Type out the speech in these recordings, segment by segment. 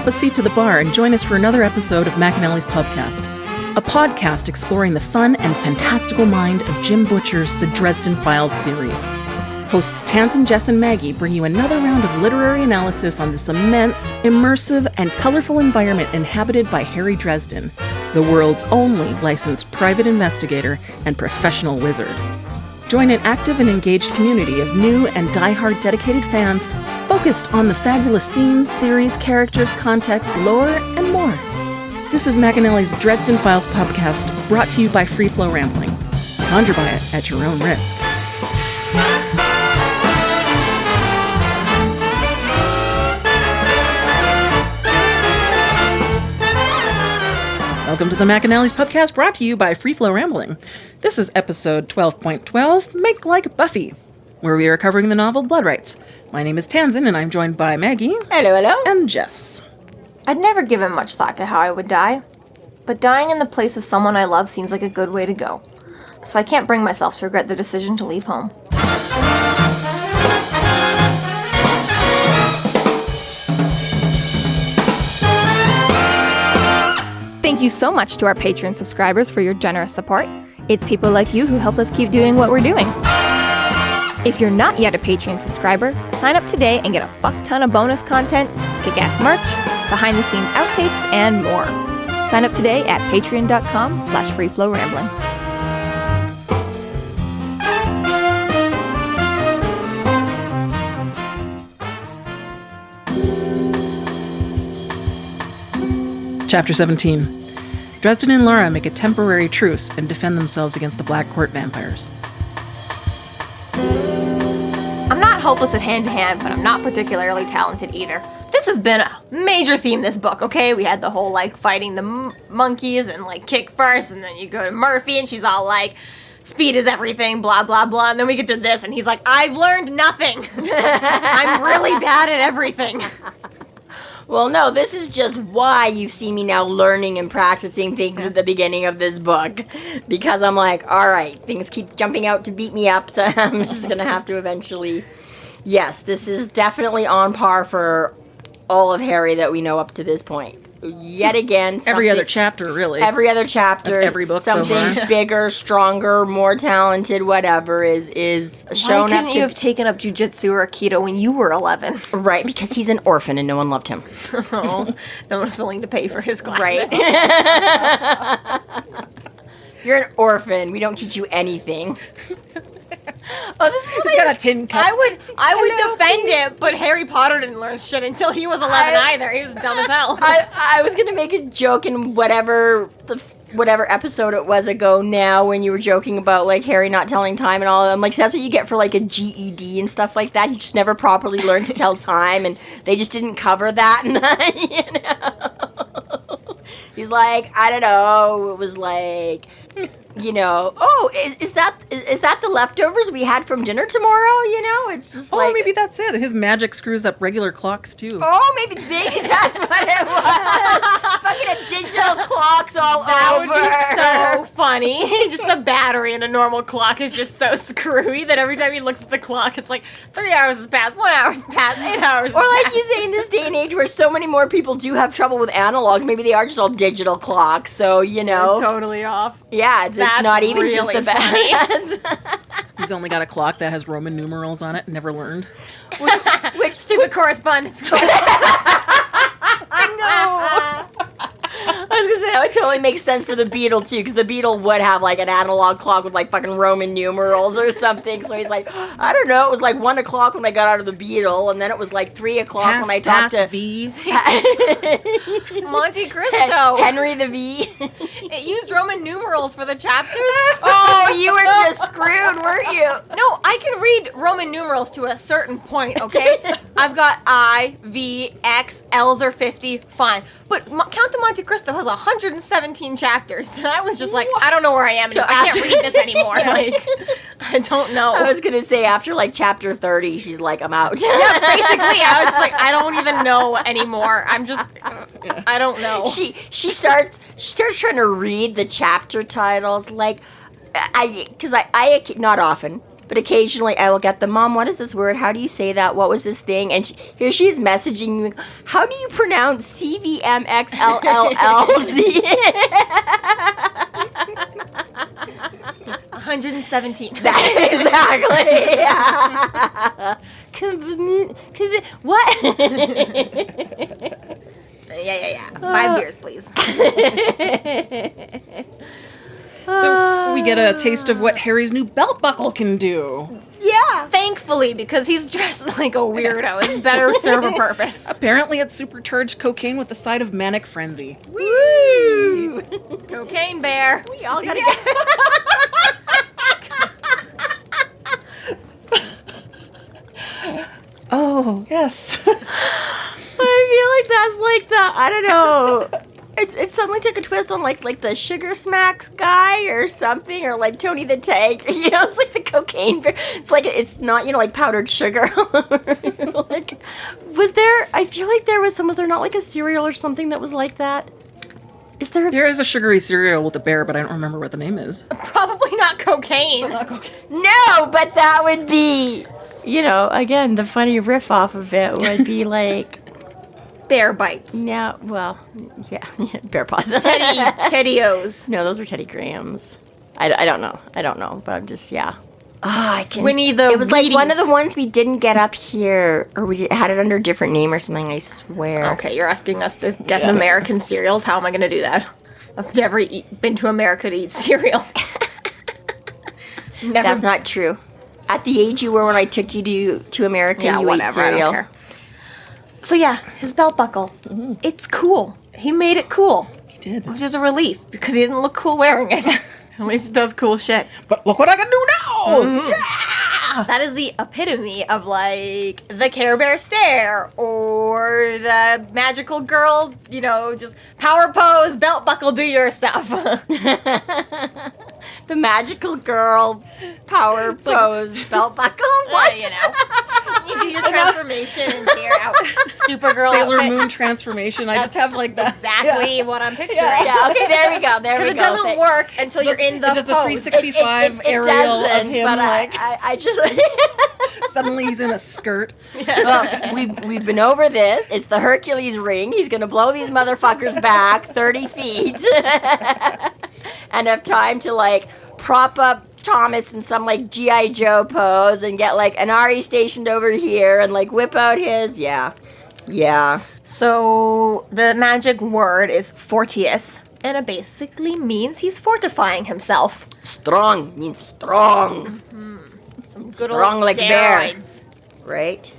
up a seat to the bar and join us for another episode of McAnally's Pubcast, a podcast exploring the fun and fantastical mind of Jim Butcher's The Dresden Files series. Hosts Tansen, Jess, and Maggie bring you another round of literary analysis on this immense, immersive, and colorful environment inhabited by Harry Dresden, the world's only licensed private investigator and professional wizard. Join an active and engaged community of new and die-hard dedicated fans focused on the fabulous themes, theories, characters, context, lore, and more. This is McAnally's Dresden Files Pubcast, brought to you by Free Flow Rambling. Conjure by it at your own risk. Welcome to the McAnally's Pubcast, brought to you by Free Flow Rambling. This is episode 12.12, Make Like Buffy, where we are covering the novel Blood Rites. My name is Tansen, and I'm joined by Maggie. Hello. And Jess. I'd never given much thought to how I would die, but dying in the place of someone I love seems like a good way to go. So I can't bring myself to regret the decision to leave home. Thank you so much to our Patreon subscribers for your generous support. It's people like you who help us keep doing what we're doing. If you're not yet a Patreon subscriber, sign up today and get a fuck ton of bonus content, kick-ass merch, behind-the-scenes outtakes, and more. Sign up today at patreon.com/freeflowrambling. Chapter 17. Dresden and Lara make a temporary truce and defend themselves against the Black Court vampires. I'm not hopeless at hand-to-hand, but I'm not particularly talented either. This has been a major theme, this book, okay? We had the whole, fighting the monkeys and, kick first, and then you go to Murphy, and she's all like, speed is everything, blah, blah, blah, and then we get to this, and he's like, I've learned nothing. I'm really bad at everything. Well, no, this is just why you see me now learning and practicing things at the beginning of this book. Because I'm like, all right, things keep jumping out to beat me up, so I'm just going to have to eventually... Yes, this is definitely on par for all of Harry that we know up to this point. Yet again, every other chapter, really. Every other chapter, every book so far. Something bigger, stronger, more talented, whatever is shown up. Why couldn't you have taken up jujitsu or aikido when you were 11? Right, because he's an orphan and no one loved him. Oh, no one's willing to pay for his classes. Right. You're an orphan. We don't teach you anything. Oh, this is what He's got a tin cup. I would defend it, but Harry Potter didn't learn shit until he was 11 either. He was dumb as hell. I was gonna make a joke in whatever episode it was ago now when you were joking about Harry not telling time and all. I'm like, so that's what you get for a GED and stuff like that. He just never properly learned to tell time, and they just didn't cover that. And he's like, I don't know. It was oh, is that the leftovers we had from dinner tomorrow? It's just maybe that's it. His magic screws up regular clocks too. Oh, maybe that's what it was. Fucking a digital clocks all that over. That would be so funny. Just the battery in a normal clock is just so screwy that every time he looks at the clock, it's 3 hours has passed, 1 hour has passed, 8 hours Or has passed. you say in this day and age where so many more people do have trouble with analog, maybe they are just all digital clocks. So They're totally off. Yeah, it's not even really just the funny. He's only got a clock that has Roman numerals on it. Never learned. Which stupid correspondence code. I was gonna say that would totally make sense for the Beetle too, because the Beetle would have an analog clock with fucking Roman numerals or something. So he's like, I don't know, it was 1 o'clock when I got out of the Beetle, and then it was 3 o'clock when I talked to V. Monte Cristo. Henry the V. It used Roman numerals for the chapters. Oh, you were just screwed, weren't you? No, I can read Roman numerals to a certain point, okay? I've got I, V, X, L's are 50, fine. But Count of Monte Cristo has 117 chapters, and I was just like, I don't know where I am anymore. I can't read this anymore. I don't know. I was gonna say after chapter 30, she's like, I'm out. Yeah, basically, I was just like, I don't even know anymore. I'm just, I don't know. She starts trying to read the chapter titles, because I not often, But occasionally I will get the, Mom, what is this word? How do you say that? What was this thing? And here she's messaging me, how do you pronounce CVMXLLLZ? 117. Exactly. What? Yeah. 5 beers, please. So we get a taste of what Harry's new belt buckle can do. Yeah. Thankfully, because he's dressed like a weirdo, it's better serve a purpose. Apparently it's supercharged cocaine with the side of manic frenzy. Woo! Cocaine bear. We all gotta get... Oh, yes. I feel like that's like the, I don't know. It suddenly took a twist on like the Sugar Smacks guy or something, or like Tony the Tank. You know, it's like the cocaine bear. It's like, it's not, you know, like powdered sugar. Like, was there, I feel like there was there not like a cereal or something that was like that? Is there? There is a sugary cereal with a bear, but I don't remember what the name is. Probably not cocaine. Not cocaine. No, but that would be, you know, again, the funny riff off of it would be like... Bear bites. Yeah, well, yeah, bear paws. Teddy-O's. No, those were Teddy Grahams. I don't know, but I'm just, yeah. Oh, I can... Winnie the It was like one of Wheaties. the ones we didn't get up here, or we had it under a different name or something, I swear. Okay, you're asking us to guess American cereals? How am I going to do that? I've never been to America to eat cereal. Never. That's not true. At the age you were when I took you to America, Yeah, you whatever, ate I cereal. don't care. So yeah, his belt buckle. It's cool. He made it cool. He did. Which is a relief, because he didn't look cool wearing it. At least it does cool shit. But look what I can do now! Yeah! That is the epitome of, like, the Care Bear stare, or the magical girl, you know, just power pose, belt buckle, do your stuff. The magical girl power pose belt buckle. What? You know. You do your transformation into your Supergirl Sailor outfit. Moon transformation. I just have like that. Exactly what I'm picturing. Yeah, okay, there we go. Because it doesn't work until you're in the Just a pose. 365 It aerial doesn't, of him, but like I just... suddenly he's in a skirt. Well, we've been over this. It's the Hercules ring. He's gonna blow these motherfuckers back 30 feet, and have time to like prop up Thomas in some like G.I. Joe pose and get like an Ari stationed over here and like whip out his yeah. So the magic word is fortius, and it basically means he's fortifying himself. Strong means strong, Some good Strong old like bear. steroids. right?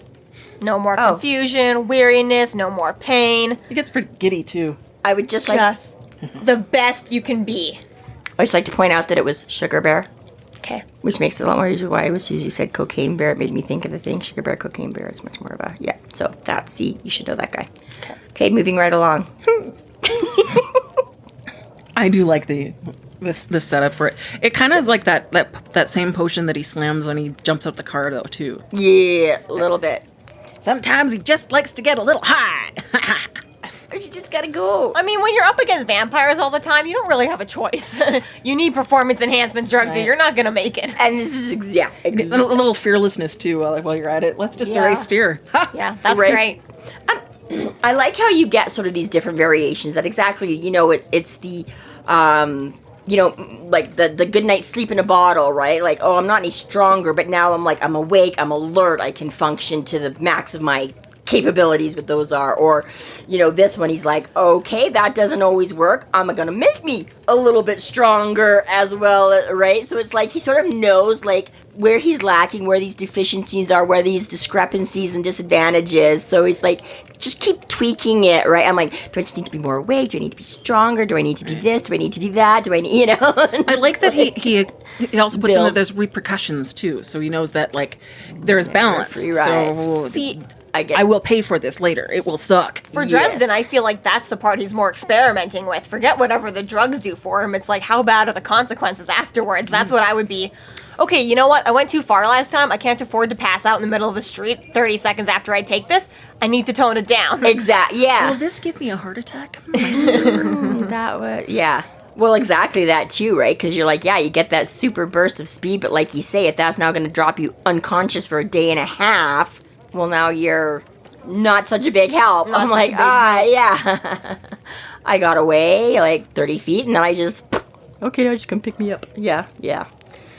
No more Oh. confusion, weariness, no more pain. He gets pretty giddy too. I would just like Just the best you can be. I just like to point out that it was Sugar Bear. Okay. Which makes it a lot more easier. Why as soon as you said cocaine bear, it made me think of the thing. Sugar bear, cocaine bear. It's much more of a, yeah. So that's, see, you should know that guy. Okay, moving right along. I do like this setup for it. It kind of is like that same potion that he slams when he jumps up the car though too. Yeah, a little bit. Sometimes he just likes to get a little high. But you just gotta go. I mean, when you're up against vampires all the time, you don't really have a choice. You need performance enhancement drugs, or Right. you're not gonna make it. And this is A little fearlessness too while you're at it. Let's just Yeah. erase fear. Yeah, that's Right. great. I like how you get sort of these different variations. That exactly, you know, it's the, you know, like the good night sleep in a bottle, right? Like, oh, I'm not any stronger, but now I'm awake, I'm alert, I can function to the max of my capabilities, what those are. Or, you know, this one, he's like, okay, that doesn't always work. I'm gonna make me a little bit stronger as well, right? So it's like he sort of knows like where he's lacking, where these deficiencies are, where these discrepancies and disadvantages. So it's like, just keep tweaking it, right? I'm like, do I just need to be more awake? Do I need to be stronger? Do I need to be this? Do I need to be that? Do I need, you know? I like that he also puts in that Builds. there's repercussions too, so he knows that like there's balance. free rides. So See, I guess. I will pay for this later. It will suck. for Yes. Dresden, I feel like that's the part he's more experimenting with. Forget whatever the drugs do for him. It's like, how bad are the consequences afterwards? That's what I would be. Okay, you know what? I went too far last time. I can't afford to pass out in the middle of the street 30 seconds after I take this. I need to tone it down. Exactly. Will Yeah. this give me a heart attack? That would. Yeah. Well, exactly that too, right? Because you're like, yeah, you get that super burst of speed, but like you say, if that's now going to drop you unconscious for a day and a half, well, now you're not such a big help. I'm like, yeah. I got away like 30 feet, and then I just, okay, now just come pick me up. Yeah.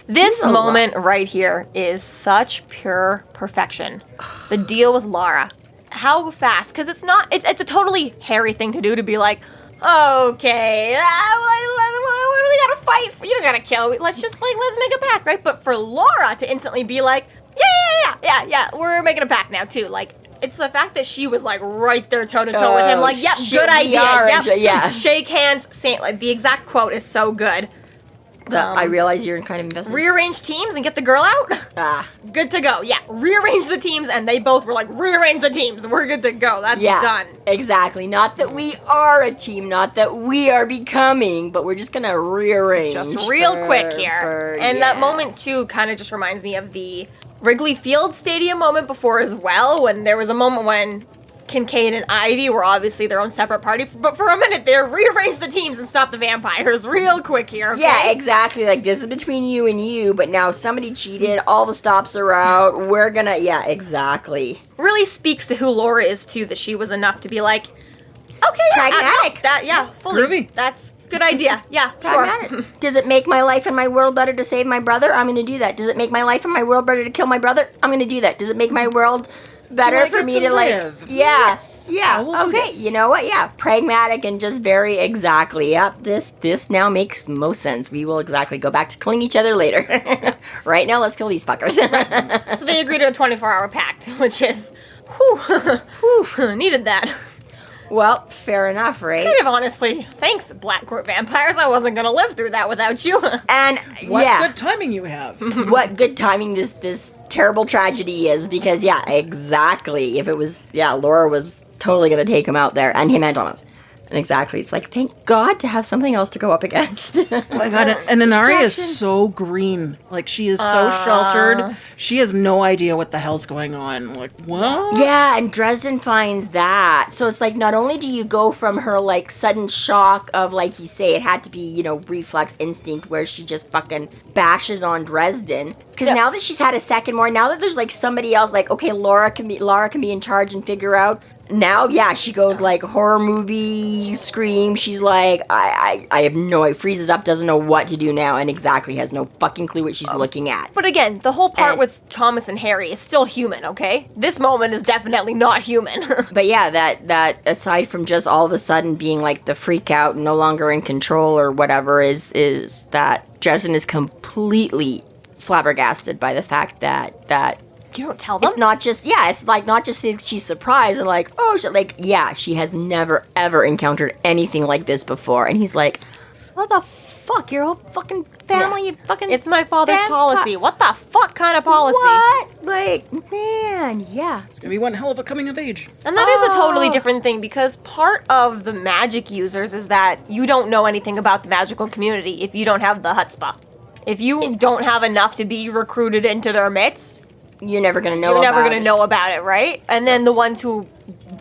This moment right here is such pure perfection. The deal with Lara. How fast? Because it's a totally hairy thing to do, to be like, okay, what do we gotta fight for? You don't gotta kill. Let's make a pact, right? But for Laura to instantly be like, yeah, we're making a pact now too. Like, it's the fact that she was like right there toe to toe with him. Like, yep, good idea. Yep. Yeah. Shake hands. Same. Like, the exact quote is so good. I realize you're kind of invested. Rearrange teams and get the girl out. Good to go. Yeah, rearrange the teams, and they both were like, rearrange the teams. We're good to go. That's done. Exactly. Not that we are a team, not that we are becoming, but we're just gonna rearrange. Just real quick here. That moment too kind of just reminds me of the Wrigley Field Stadium moment before as well, when there was a moment when Kincaid and Ivy were obviously their own separate party, but for a minute they rearranged the teams and stopped the vampires real quick here, okay? Yeah, exactly. Like, this is between you and you, but now somebody cheated, all the stops are out, we're gonna, yeah, exactly. Really speaks to who Laura is, too, that she was enough to be like, okay, yeah, pragmatic. Fully. Groovy. That's good idea. Yeah, pragmatic. Sure. Does it make my life and my world better to save my brother? I'm gonna do that. Does it make my life and my world better to kill my brother? I'm gonna do that. Does it make my world better for me to live? Like, yes, yeah, we'll do okay, this. You know what, yeah, pragmatic and just very exactly, yep, this now makes most sense. We will exactly go back to killing each other later. Right now, let's kill these fuckers. So they agreed to a 24-hour pact, which is, needed that. Well, fair enough, right? Kind of honestly, thanks, Black Court vampires. I wasn't gonna live through that without you. And what good timing you have. What good timing this terrible tragedy is, because yeah, exactly. If it was, yeah, Laura was totally gonna take him out there, and him and Thomas. And exactly, it's like, thank God to have something else to go up against. Oh my God, and Inari is so green. Like, she is so sheltered. She has no idea what the hell's going on. Like, what? Yeah, and Dresden finds that. So it's like, not only do you go from her, like, sudden shock of, like you say, it had to be, you know, reflex instinct, where she just fucking bashes on Dresden. Because now that she's had a second more, now that there's, like, somebody else, like, okay, Laura can be in charge and figure out. Now, yeah, she goes like horror movie scream. She's like, I have no, freezes up, doesn't know what to do now, and exactly has no fucking clue what she's looking at. But again, the whole part with Thomas and Harry is still human, okay? This moment is definitely not human. But yeah, that aside from just all of a sudden being like the freak out, no longer in control or whatever, is that Dresden is completely flabbergasted by the fact that you don't tell them? It's not just, it's like not just that she's surprised and like, she has never ever encountered anything like this before. And he's like, what the fuck? Your whole fucking family, you fucking. It's my father's policy. What the fuck kind of policy? What? Like, man, yeah. It's gonna be one hell of a coming of age. And that is a totally different thing, because part of the magic users is that you don't know anything about the magical community if you don't have the chutzpah. If you don't have enough to be recruited into their midst, you're never going to know about it. You're never going to know about it, right? And then the ones who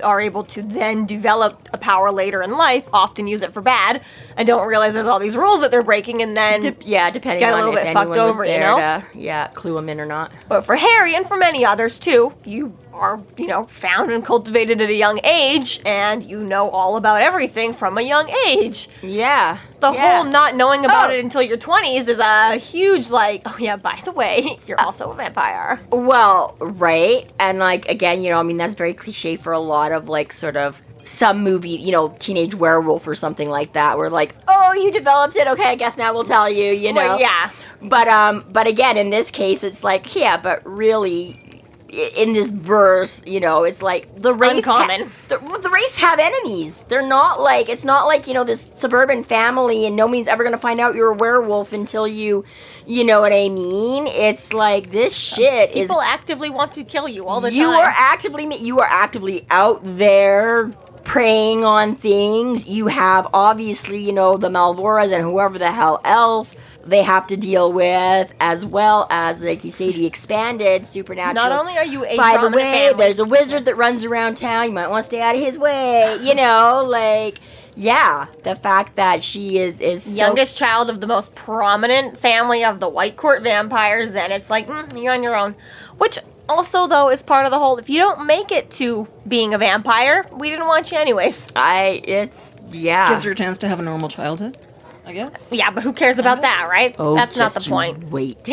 are able to then develop a power later in life often use it for bad and don't realize there's all these rules that they're breaking, and then depending get a on little if bit fucked over, you know? Clue them in or not. But for Harry and for many others too, you are, found and cultivated at a young age, and you know all about everything from a young age. Yeah. The whole not knowing about it until your 20s is a huge, like, oh yeah, by the way, you're also a vampire. Well, right. And, like, again, that's very cliche for a lot of, like, sort of some movie, Teenage Werewolf or something like that, where, like, oh, you developed it, okay, I guess now we'll tell you, Well, yeah. But again, in this case, it's like, yeah, but really, in this verse, it's like the Rites uncommon. The Rites have enemies. They're not like, it's not like, this suburban family and no one's ever gonna find out you're a werewolf until you know what I mean? It's like, this shit is... People actively want to kill you all the time. You are actively out there preying on things. You have, obviously, the Malvoras and whoever the hell else they have to deal with, as well as, like you say, the expanded supernatural. Not only are you a by the way, family, there's a wizard that runs around town. You might want to stay out of his way. Like, the fact that she is youngest child of the most prominent family of the White Court vampires, and it's like, you're on your own. Which also, though, is part of the whole, if you don't make it to being a vampire, we didn't want you anyways. Gives her a chance to have a normal childhood, I guess. Yeah, but who cares about that, right? Oh, that's not the just point. Wait.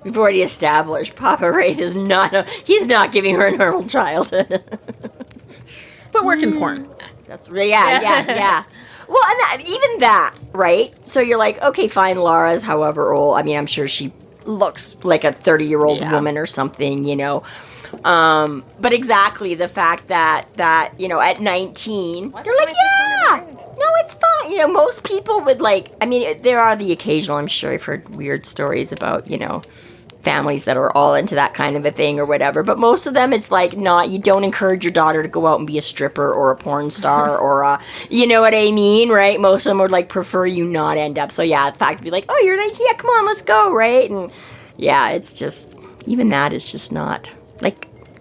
We've already established Papa Wraith is he's not giving her a normal childhood. But working porn. That's yeah. Well, and even that, right? So you're like, okay, fine, Lara's however old. I mean, I'm sure she looks like a 30-year-old woman or something, you know. But exactly the fact that at 19, they're like, no, it's fine. You know, most people would there are the occasional, I'm sure I've heard weird stories about, families that are all into that kind of a thing or whatever, but most of them it's like you don't encourage your daughter to go out and be a stripper or a porn star or you know what I mean, right? Most of them would prefer you not end up. So yeah, the fact to be like, oh, you're 19, yeah, come on, let's go, right? And yeah, it's just, even that is just not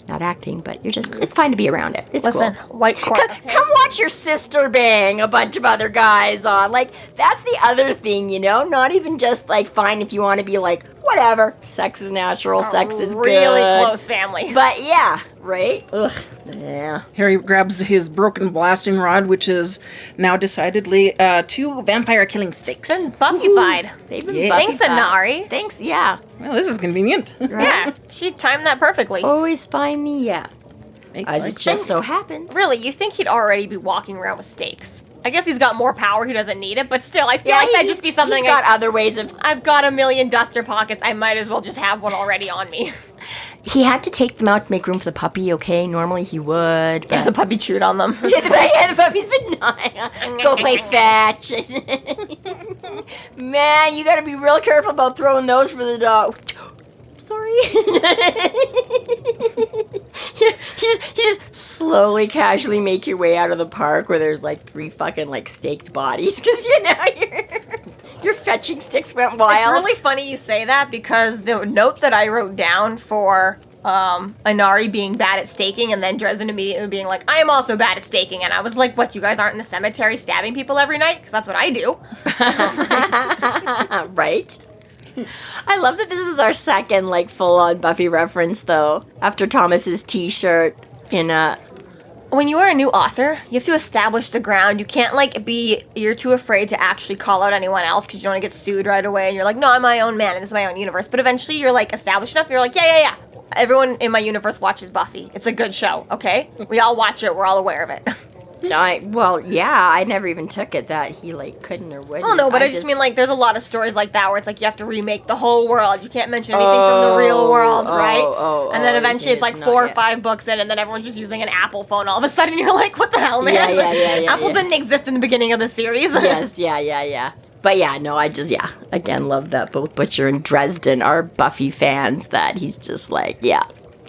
not acting, but it's fine to be around it. It's Listen, cool. White Court. Come watch your sister bang a bunch of other guys on. That's the other thing, not even just fine if you want to be whatever, sex is natural, sex is good. Really close family. But yeah, right? Ugh. Yeah. Harry grabs his broken blasting rod, which is now decidedly 2 vampire killing stakes. Been Buffy-fied. They've been Thanks, Buffy-fied. Inari. Thanks, yeah. Well, this is convenient. Right? Yeah, she timed that perfectly. Always find the yeah. Make It life just so happens. Really, you think he'd already be walking around with stakes? I guess he's got more power, he doesn't need it, but still, I feel like that'd just be something. He's got other ways of. I've got a million duster pockets, I might as well just have one already on me. He had to take them out to make room for the puppy, okay? Normally he would. But... Yeah, the puppy chewed on them. the puppy's been go play fetch. Man, you gotta be real careful about throwing those for the dog. Sorry. you just slowly, casually make your way out of the park where there's 3 fucking staked bodies because your fetching sticks went wild. It's really funny you say that because the note that I wrote down for Inari being bad at staking and then Dresden immediately being like, I am also bad at staking, and I was like, what, you guys aren't in the cemetery stabbing people every night? Because that's what I do. Right? I love that this is our second full-on Buffy reference though, after Thomas's t-shirt in When you are a new author, you have to establish the ground. You can't you're too afraid to actually call out anyone else because you don't want to get sued right away, and you're like, no, I'm my own man and this is my own universe. But eventually you're established enough, you're like, yeah. Everyone in my universe watches Buffy. It's a good show, okay? We all watch it, we're all aware of it. I never even took it that he couldn't or wouldn't. Well, no, but I just mean there's a lot of stories like that where it's you have to remake the whole world. You can't mention anything from the real world, right? And then eventually it's 4 or 5 books in, and then everyone's just using an Apple phone. All of a sudden you're like, what the hell, man? Yeah, Apple didn't exist in the beginning of the series. Yes, yeah. But yeah, no, I just, again, love that both Butcher and Dresden are Buffy fans that he's just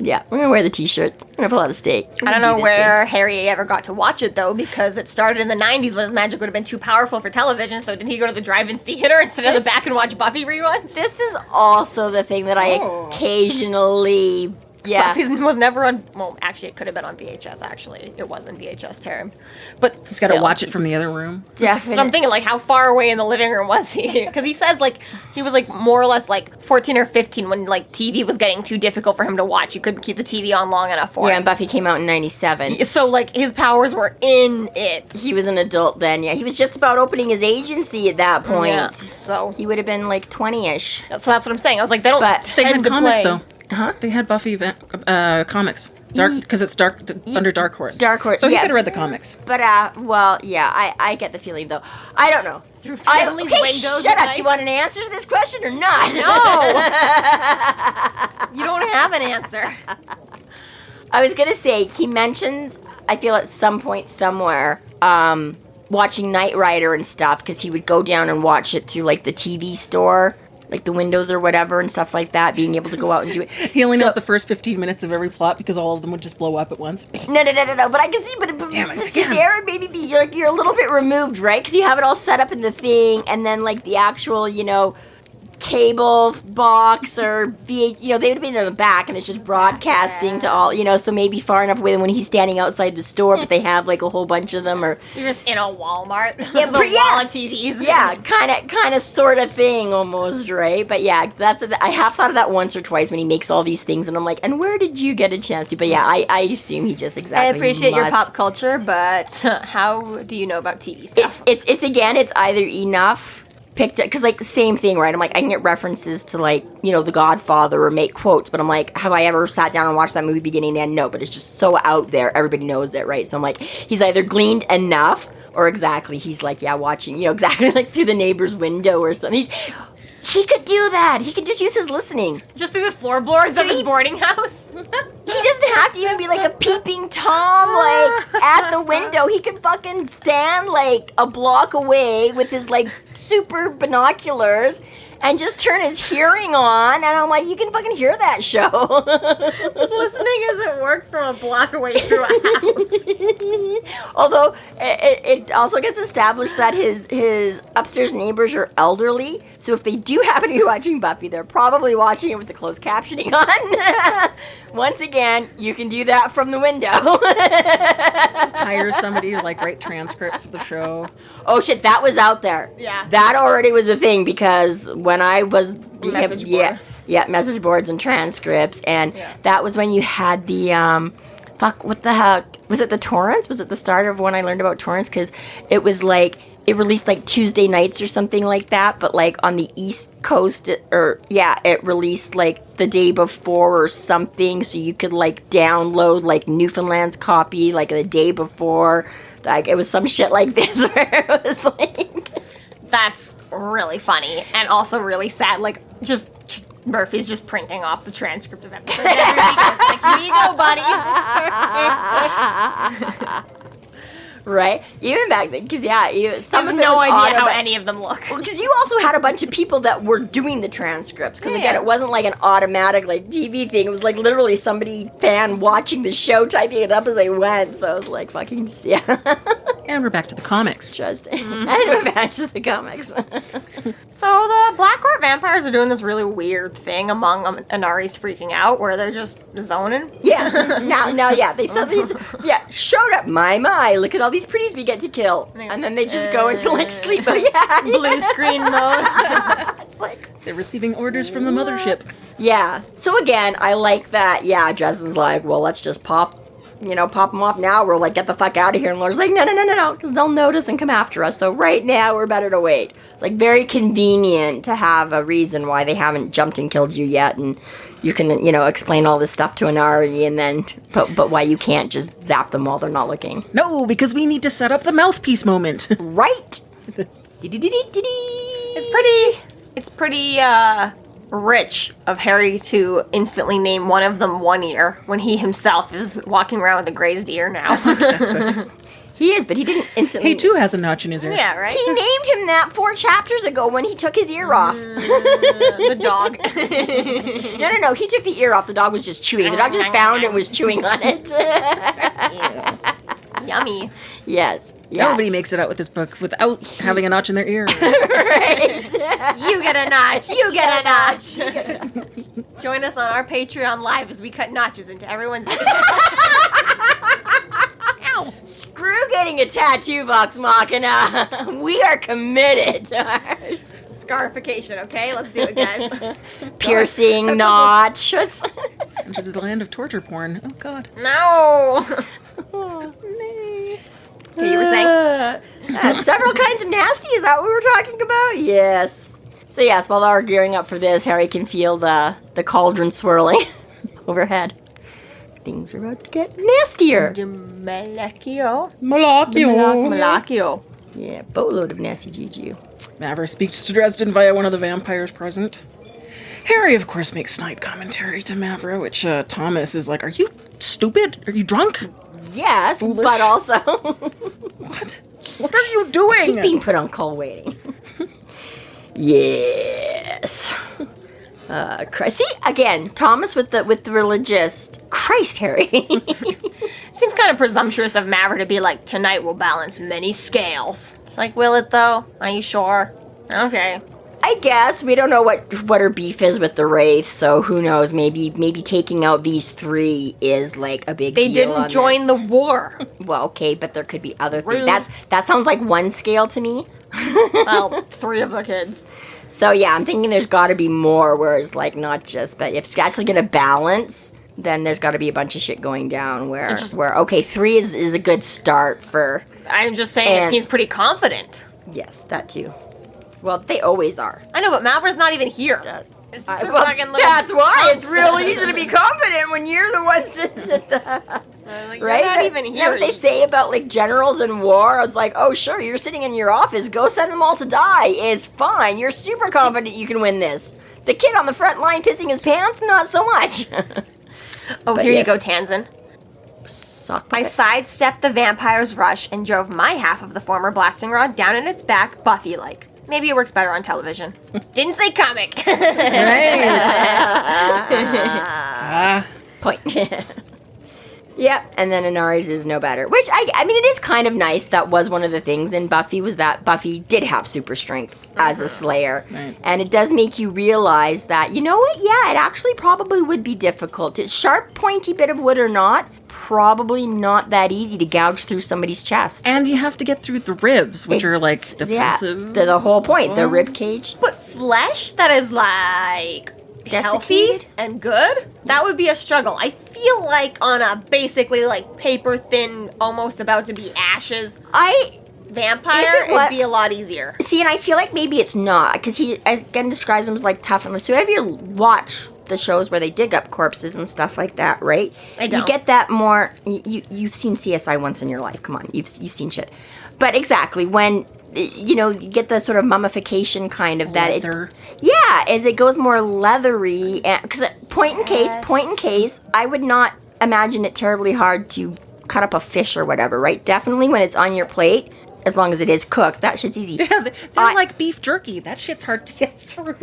yeah, we're gonna wear the t-shirt. We're gonna pull out a stake. I don't know where Harry ever got to watch it, though, because it started in the 90s when his magic would have been too powerful for television, so did he go to the drive-in theater and sit in the back and watch Buffy reruns? This is also the thing that I occasionally... Yeah. Buffy was never on... Well, actually, it could have been on VHS, actually. It was in VHS term. But He's got to watch it from the other room. Definitely. But I'm thinking, how far away in the living room was he? Because he says, he was, more or less, 14 or 15 when, TV was getting too difficult for him to watch. You couldn't keep the TV on long enough for him. Yeah, and Buffy came out in 97. So, his powers were in it. He was an adult then, yeah. He was just about opening his agency at that point. Yeah, so... He would have been, 20-ish. So that's what I'm saying. I was like, they don't They had to comics, play. though. Huh? They had Buffy comics. Because it's under Dark Horse. Dark Horse, So he yeah. could have read the comics. But, I get the feeling, though. I don't know. Through families' windows shut at up. night? Do you want an answer to this question or not? No! You don't have an answer. I was going to say, he mentions, I feel at some point somewhere, watching Knight Rider and stuff, because he would go down and watch it through, the TV store, the windows or whatever and stuff like that, being able to go out and do it. He only knows the first 15 minutes of every plot because all of them would just blow up at once. No. But I can see, but Damn it, see, again. there maybe be, you're a little bit removed, right? Because you have it all set up in the thing, and then, the actual, cable box or VH, they would have been in the back, and it's just broadcasting to all, so maybe far enough away when he's standing outside the store, but they have like a whole bunch of them, or you're just in a Walmart. Yeah, There's a wall of TVs. Yeah, kind of sort of thing almost, right? But yeah, I have thought of that once or twice when he makes all these things, and I'm like, and where did you get a chance to? But yeah, I assume he just exactly. I appreciate your pop culture, but how do you know about TV stuff? It's either enough picked it, because like the same thing, right? I'm like, I can get references to like, The Godfather or make quotes, but I'm like, have I ever sat down and watched that movie beginning to end? No, but it's just so out there, everybody knows it, right? So I'm like, he's either gleaned enough, or exactly, he's like, watching, exactly like through the neighbor's window or something. He could do that. He could just use his listening. Just through the floorboards of his boarding house? He doesn't have to even be like a peeping Tom, like, at the window. He can fucking stand, like, a block away with his, like, super binoculars and just turn his hearing on. And I'm like, you can fucking hear that show. Listening isn't work from a block away through a house. Although, it also gets established that his upstairs neighbors are elderly. So if they do happen to be watching Buffy, they're probably watching it with the closed captioning on. Once again, you can do that from the window. Just hire somebody to like write transcripts of the show. Oh shit, that was out there. Yeah. That already was a thing, because when I was Message board. Message boards and transcripts, and that was when you had the what the heck was it, the torrents? Was it the start of when I learned about torrents? Because it was like it released like Tuesday nights or something like that, but like on the East Coast, it released like the day before or something, so you could like download like Newfoundland's copy like the day before. Like it was some shit like this where it was like. That's really funny and also really sad. Like, just Murphy's just printing off the transcript of episodes every week. It's like, here you go, buddy. Right? Even back then, because some of no idea how any of them look. Well, because you also had a bunch of people that were doing the transcripts. Because again, it wasn't like an automatic like TV thing. It was like literally somebody fan watching the show, typing it up as they went. So I was like, fucking And we're back to the comics. And we're back to the comics. So the Black Court vampires are doing this really weird thing among Inari's freaking out, where they're just zoning. Yeah. Now, they've suddenly showed up. My, look at all these pretties we get to kill. And then they just go into like sleep. Blue screen mode. It's like they're receiving orders from the mothership. Yeah. So again, I like that. Yeah, Dresden's like, well, let's just pop them off now. We're like, get the fuck out of here. And Laura's like, no, because they'll notice and come after us. So right now, we're better to wait. It's like very convenient to have a reason why they haven't jumped and killed you yet, and you can, explain all this stuff to Inari, and then, but why you can't just zap them while they're not looking. No, because we need to set up the mouthpiece moment. Right. It's pretty rich of Harry to instantly name one of them One Ear when he himself is walking around with a grazed ear now. He is, but he didn't instantly. He too has a notch in his ear. Yeah, right? He named him that 4 chapters ago when he took his ear off. The dog. No. He took the ear off. The dog was just chewing. The dog just found it and was chewing on it. Yummy. Yes. Yeah. Nobody makes it out with this book without having a notch in their ear. Right. You get a notch. You get a notch. Join us on our Patreon live as we cut notches into everyone's ears. Ow. Screw getting a tattoo, Vox Machina. We are committed to ours. Scarification, okay? Let's do it, guys. Piercing notch. Into the land of torture porn. Oh, God. No. Okay, you were saying? Several kinds of nasty. Is that what we were talking about? Yes. So yes, while they're gearing up for this, Harry can feel the cauldron swirling overhead. Things are about to get nastier. Malakio. Yeah, boatload of nasty juju. Mavra speaks to Dresden via one of the vampires present. Harry, of course, makes snide commentary to Mavra, which Thomas is like, are you stupid? Are you drunk? Yes, Foolish. but also... What? What are you doing? He's being put on call waiting. Yes. Christ. See, again, Thomas with the religious. Christ, Harry. Seems kind of presumptuous of Maverick to be like, tonight will balance many scales. It's like, will it though? Are you sure? Okay. I guess we don't know what her beef is with the Wraith, so who knows? Maybe taking out these 3 is like a big deal. They didn't join the war. Well, okay, but there could be other things. That sounds like one scale to me. Well, 3 of the kids. So yeah, I'm thinking there's got to be more. Whereas like not just, but if it's actually gonna balance, then there's got to be a bunch of shit going down. Where okay, 3 is a good start for. I'm just saying it seems pretty confident. Yes, that too. Well, they always are. I know, but Malvar's not even here. That's fucking that's why it's real easy to be confident when you're the one Like, right? You're not even here. You know what they say about like generals in war? I was like, oh sure, you're sitting in your office. Go send them all to die. It's fine. You're super confident you can win this. The kid on the front line pissing his pants, not so much. Here you go, Tanzan. Suck. I sidestepped the vampire's rush and drove my half of the former blasting rod down in its back, Buffy-like. Maybe it works better on television. Didn't say comic. Point. Yep, and then Inari's is no better. Which, I mean, it is kind of nice. That was one of the things in Buffy, was that Buffy did have super strength as a Slayer. Right. And it does make you realize that, you know what, yeah, it actually probably would be difficult. It's sharp, pointy bit of wood or not, probably not that easy to gouge through somebody's chest. And you have to get through the ribs, which are like defensive. Yeah, the whole point, the rib cage. But flesh that is like healthy Desiccated? and good, that would be a struggle. I feel like on a basically like paper thin, almost about to be ashes vampire, it'd be a lot easier. See, and I feel like maybe it's not, because he again describes him as like tough and so. Have you watched the shows where they dig up corpses and stuff like that, right? I don't. You get that more. You've seen CSI once in your life. Come on, you've seen shit. But exactly when you get the sort of mummification kind of Leather. As it goes more leathery, because point in case, I would not imagine it terribly hard to cut up a fish or whatever, right? Definitely when it's on your plate. As long as it is cooked, that shit's easy. Yeah, they're like beef jerky. That shit's hard to get through.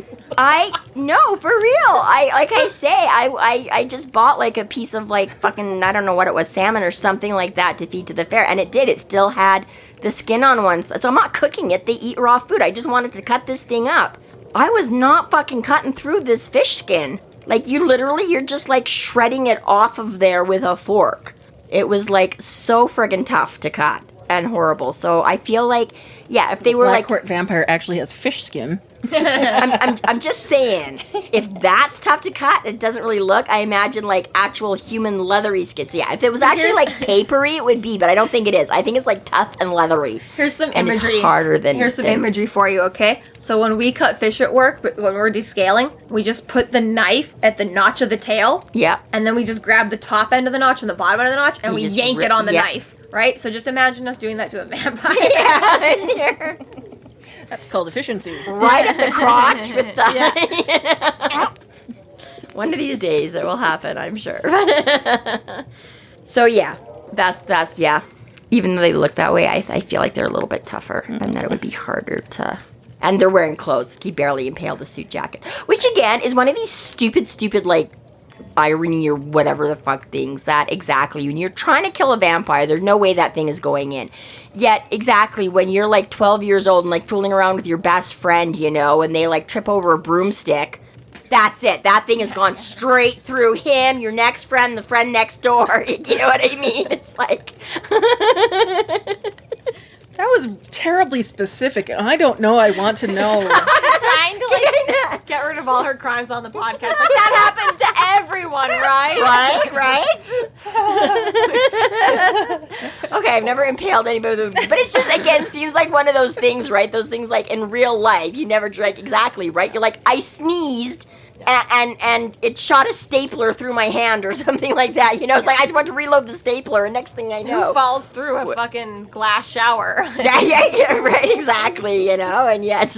No, for real. I just bought like a piece of like fucking, I don't know what it was, salmon or something like that to feed to the fair. And it still had the skin on one. So I'm not cooking it. They eat raw food. I just wanted to cut this thing up. I was not fucking cutting through this fish skin. Like you're just like shredding it off of there with a fork. It was like so friggin' tough to cut. And horrible. So I feel like, yeah, if they were Black like Court Vampire actually has fish skin. I'm just saying, if that's tough to cut, it doesn't really look. I imagine like actual human leathery skin. So yeah, if it was actually like papery, it would be, but I don't think it is. I think it's like tough and leathery. Here's some and imagery. It's harder than. Here's some imagery for you, okay? So when we cut fish at work, but when we're descaling, we just put the knife at the notch of the tail. Yeah. And then we just grab the top end of the notch and the bottom end of the notch, and we yank it on the knife. Right? So just imagine us doing that to a vampire. Yeah. That's called efficiency. Right at the crotch with the. One of these days it will happen, I'm sure. So yeah, that's yeah. Even though they look that way, I feel like they're a little bit tougher, and that it would be harder to. And they're wearing clothes. He barely impaled the suit jacket, which again is one of these stupid like. Irony or whatever the fuck things that exactly when you're trying to kill a vampire, there's no way that thing is going in. Yet exactly when you're like 12 years old and like fooling around with your best friend, and they like trip over a broomstick, that's it. That thing has gone straight through him, your next friend, the friend next door. You know what I mean? It's like That was terribly specific, and I don't know I want to know. Trying to like get rid of all her crimes on the podcast. Like that happens to everyone, right? Right? Okay, I've never impaled anybody, but it's just, again, seems like one of those things, right? Those things like in real life, you never drink exactly, right? You're like, I sneezed, and it shot a stapler through my hand or something like that. It's like I just want to reload the stapler, and next thing I know, who falls through a fucking glass shower? yeah, right, exactly, and yet.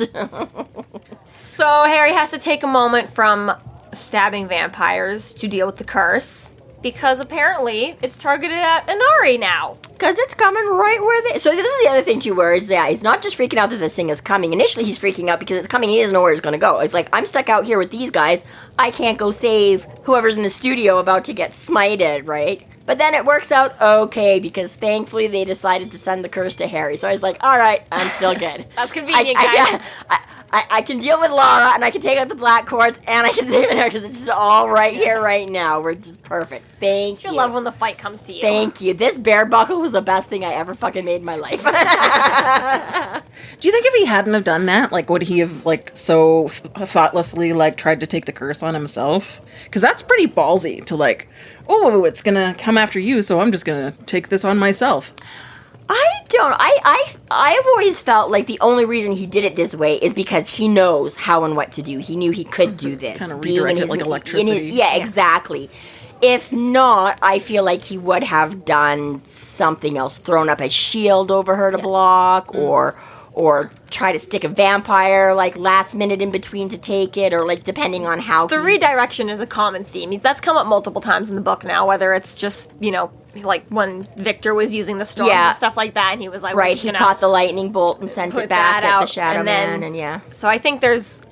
So Harry has to take a moment from stabbing vampires to deal with the curse, because apparently it's targeted at Inari now. Because it's coming right where they... So this is the other thing, too, where he's not just freaking out that this thing is coming. Initially, he's freaking out because it's coming. He doesn't know where it's going to go. It's like, I'm stuck out here with these guys. I can't go save whoever's in the studio about to get smited, right? But then it works out okay, because thankfully they decided to send the curse to Harry. So I was like, all right, I'm still good. That's convenient, guys. I can deal with Lara, and I can take out the black quartz, and I can save her because it's just all right here, right now. We're just perfect. Thank you. I love when the fight comes to you. Thank you. This bear buckle was the best thing I ever fucking made in my life. Do you think if he hadn't have done that, like, would he have, like, so thoughtlessly, like, tried to take the curse on himself? Because that's pretty ballsy to, like, oh, it's gonna come after you, so I'm just gonna take this on myself. I don't. I've always felt like the only reason he did it this way is because he knows how and what to do. He knew he could do this. Kind of redirect it like electricity. Yeah, exactly. If not, I feel like he would have done something else, thrown up a shield over her to block, or try to stick a vampire, like, last minute in between to take it, or, like, depending on how The redirection is a common theme. That's come up multiple times in the book now, whether it's just, like when Victor was using the storm and stuff like that, and he was like, right, he caught the lightning bolt and sent it back at the Shadow Man, and yeah. So I think there's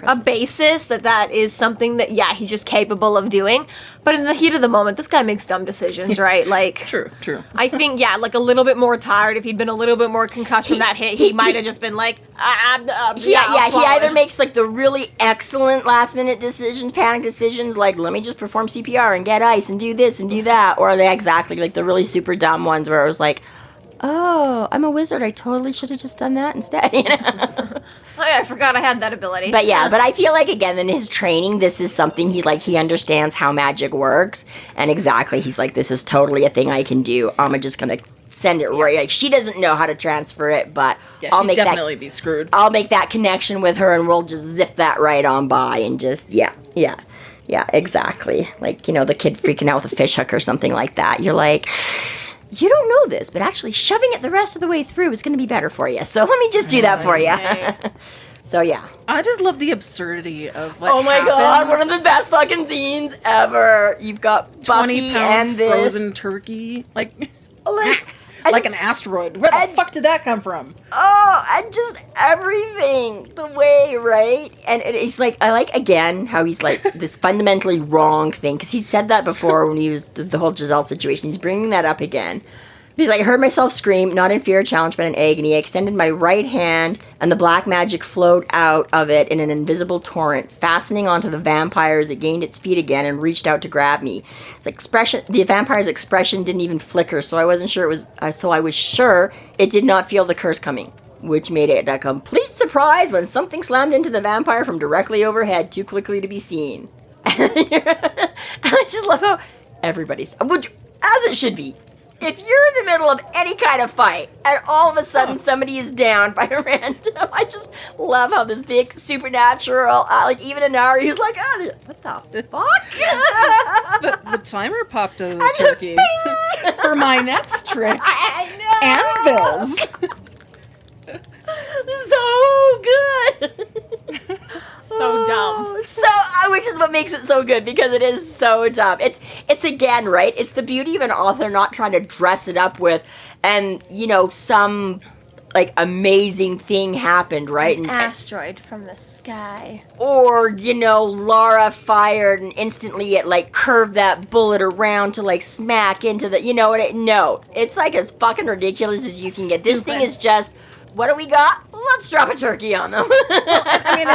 a basis that is something that, he's just capable of doing. But in the heat of the moment, this guy makes dumb decisions, right? Like, True. I think, like a little bit more tired. If he'd been a little bit more concussed from that hit, he might have just been like, he either makes like the really excellent last minute decisions, panic decisions, like, let me just perform CPR and get ice and do this and do that, or they exactly like the really super dumb ones where it was like, oh, I'm a wizard. I totally should have just done that instead. Oh yeah, I forgot I had that ability. But but I feel like, again, in his training, this is something he understands how magic works. And exactly, he's like, this is totally a thing I can do. I'm just going to send it right. Like, she doesn't know how to transfer it, but I'll make definitely be screwed. I'll make that connection with her, and we'll just zip that right on by and just, yeah, exactly. Like, the kid freaking out with a fish hook or something like that. You're like, you don't know this, but actually shoving it the rest of the way through is going to be better for you. So let me just do that for you. So, yeah. I just love the absurdity of what Oh my happens. God, one of the best fucking scenes ever. You've got Buffy 20-pound and this. frozen turkey. Like smack. Like an asteroid. Where the fuck did that come from? Oh, and just everything. The way, right? And it's like, I like, again, how he's like this fundamentally wrong thing. Because he said that before when he was the whole Giselle situation. He's bringing that up again. He's like, I heard myself scream, not in fear or challenge, but in agony. I extended my right hand, and the black magic flowed out of it in an invisible torrent, fastening onto the vampire as it gained its feet again and reached out to grab me. It's like the vampire's expression didn't even flicker, so I wasn't sure I was sure it did not feel the curse coming, which made it a complete surprise when something slammed into the vampire from directly overhead, too quickly to be seen. And I just love how everybody's, which, as it should be. If you're in the middle of any kind of fight, and all of a sudden somebody is down by a random, I just love how this big supernatural, like even Inari, who's like, what the fuck? The timer popped a turkey for my next trick. I know. Anvils. So good. So dumb. Which is what makes it so good, because it is so dumb. It's again, right? It's the beauty of an author not trying to dress it up with, and some like amazing thing happened, right? An asteroid from the sky. Or, Lara fired and instantly it like curved that bullet around to like smack into the, no. It's like as fucking ridiculous as you can get. This thing is just, what do we got? Let's drop a turkey on them. I mean,